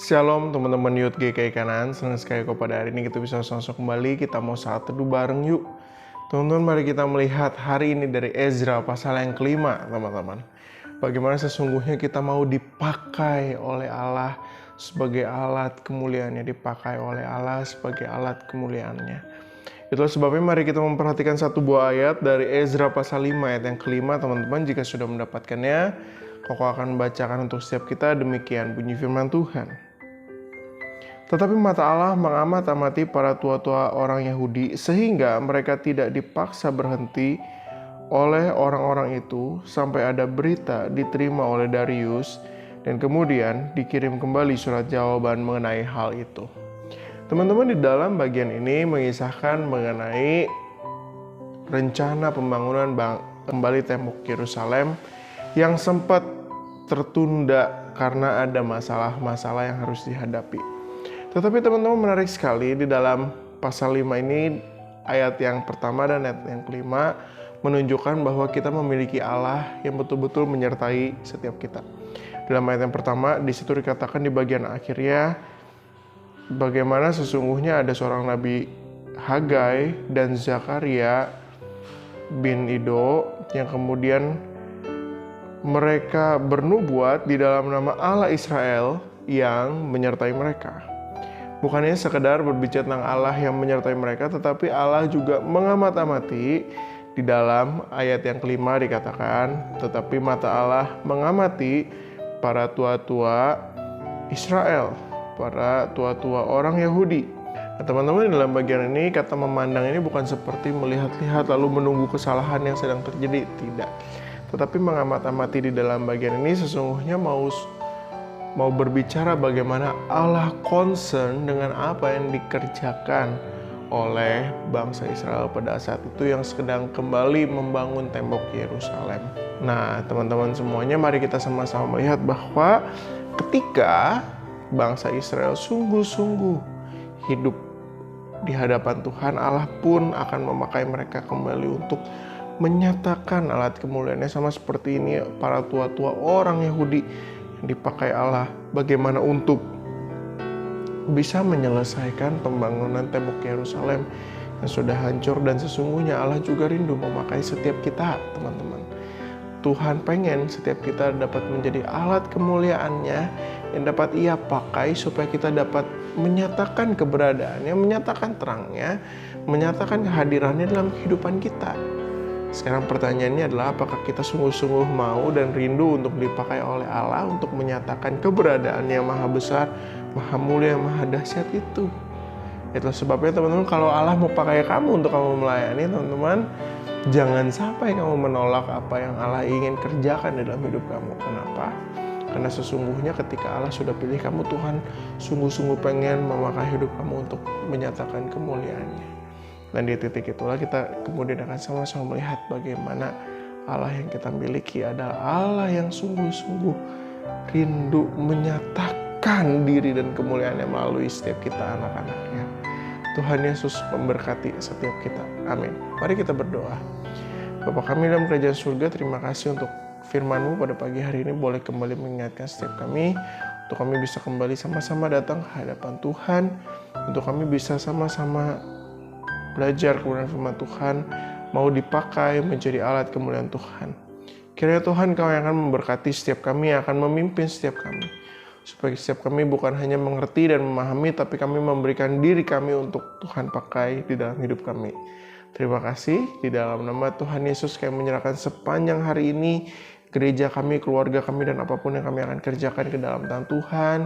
Shalom teman-teman Youth GKI Kanan, senang sekali kok pada hari ini kita bisa langsung kembali, kita mau saat teduh bareng yuk. Teman-teman, mari kita melihat hari ini dari Ezra pasal yang kelima, teman-teman. Bagaimana sesungguhnya kita mau dipakai oleh Allah sebagai alat kemuliaannya, dipakai oleh Allah sebagai alat kemuliaannya. Itulah sebabnya mari kita memperhatikan satu buah ayat dari Ezra pasal 5 ayat yang kelima, teman-teman. Jika sudah mendapatkannya, Koko akan membacakan untuk setiap kita. Demikian bunyi firman Tuhan. Tetapi mata Allah mengamat-amati para tua-tua orang Yahudi sehingga mereka tidak dipaksa berhenti oleh orang-orang itu sampai ada berita diterima oleh Darius dan kemudian dikirim kembali surat jawaban mengenai hal itu. Teman-teman, di dalam bagian ini mengisahkan mengenai rencana pembangunan kembali tembok Yerusalem yang sempat tertunda karena ada masalah-masalah yang harus dihadapi. Tetapi teman-teman, menarik sekali di dalam pasal 5 ini, ayat yang pertama dan ayat yang kelima menunjukkan bahwa kita memiliki Allah yang betul-betul menyertai setiap kita. Dalam ayat yang pertama, di situ dikatakan di bagian akhirnya, bagaimana sesungguhnya ada seorang Nabi Hagai dan Zakaria bin Ido yang kemudian mereka bernubuat di dalam nama Allah Israel yang menyertai mereka. Bukannya sekedar berbicara tentang Allah yang menyertai mereka, tetapi Allah juga mengamat-amati. Di dalam ayat yang kelima dikatakan, tetapi mata Allah mengamati para tua-tua Israel, para tua-tua orang Yahudi. Nah, teman-teman, dalam bagian ini kata memandang ini bukan seperti melihat-lihat lalu menunggu kesalahan yang sedang terjadi, tidak. Tetapi mengamat-amati di dalam bagian ini sesungguhnya mau berbicara bagaimana Allah concern dengan apa yang dikerjakan oleh bangsa Israel pada saat itu yang sedang kembali membangun tembok Yerusalem. Nah, teman-teman semuanya, mari kita sama-sama melihat bahwa ketika bangsa Israel sungguh-sungguh hidup di hadapan Tuhan, Allah pun akan memakai mereka kembali untuk menyatakan alat kemuliaannya, sama seperti ini para tua-tua orang Yahudi dipakai Allah bagaimana untuk bisa menyelesaikan pembangunan tembok Yerusalem yang sudah hancur. Dan sesungguhnya Allah juga rindu memakai setiap kita, teman-teman. Tuhan pengen setiap kita dapat menjadi alat kemuliaannya yang dapat Ia pakai supaya kita dapat menyatakan keberadaannya, menyatakan terangnya, menyatakan kehadirannya dalam kehidupan kita. Sekarang pertanyaannya adalah, apakah kita sungguh-sungguh mau dan rindu untuk dipakai oleh Allah untuk menyatakan keberadaan yang maha besar, maha mulia, maha dahsyat itu. Itulah sebabnya teman-teman, kalau Allah mau pakai kamu untuk kamu melayani, teman-teman, jangan sampai kamu menolak apa yang Allah ingin kerjakan dalam hidup kamu. Kenapa? Karena sesungguhnya ketika Allah sudah pilih kamu, Tuhan sungguh-sungguh pengen memakai hidup kamu untuk menyatakan kemuliaannya. Dan di titik itulah kita kemudian akan sama-sama melihat bagaimana Allah yang kita miliki adalah Allah yang sungguh-sungguh rindu menyatakan diri dan kemuliaannya melalui setiap kita anak-anaknya. Tuhan Yesus memberkati setiap kita. Amin. Mari kita berdoa. Bapa kami dalam kerajaan surga, terima kasih untuk firman-Mu pada pagi hari ini boleh kembali mengingatkan setiap kami, untuk kami bisa kembali sama-sama datang ke hadapan Tuhan, untuk kami bisa sama-sama belajar kemuliaan firman Tuhan, mau dipakai menjadi alat kemuliaan Tuhan. Kiranya Tuhan Kau yang akan memberkati setiap kami, yang akan memimpin setiap kami, supaya setiap kami bukan hanya mengerti dan memahami, tapi kami memberikan diri kami untuk Tuhan pakai di dalam hidup kami. Terima kasih, di dalam nama Tuhan Yesus kami menyerahkan sepanjang hari ini gereja kami, keluarga kami, dan apapun yang kami akan kerjakan ke dalam tangan Tuhan.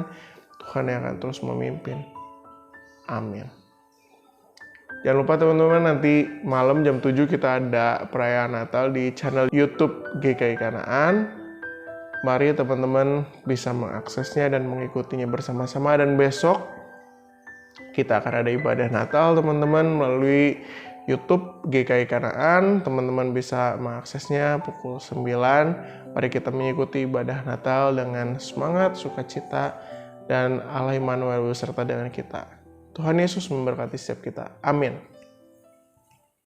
Tuhan yang akan terus memimpin. Amin. Jangan lupa teman-teman, nanti malam jam 7 kita ada perayaan Natal di channel YouTube GKI Kanaan. Mari teman-teman bisa mengaksesnya dan mengikutinya bersama-sama. Dan besok kita akan ada ibadah Natal teman-teman melalui YouTube GKI Kanaan. Teman-teman bisa mengaksesnya pukul 9. Mari kita mengikuti ibadah Natal dengan semangat, sukacita, dan Allah Immanuel beserta dengan kita. Tuhan Yesus memberkati setiap kita. Amin.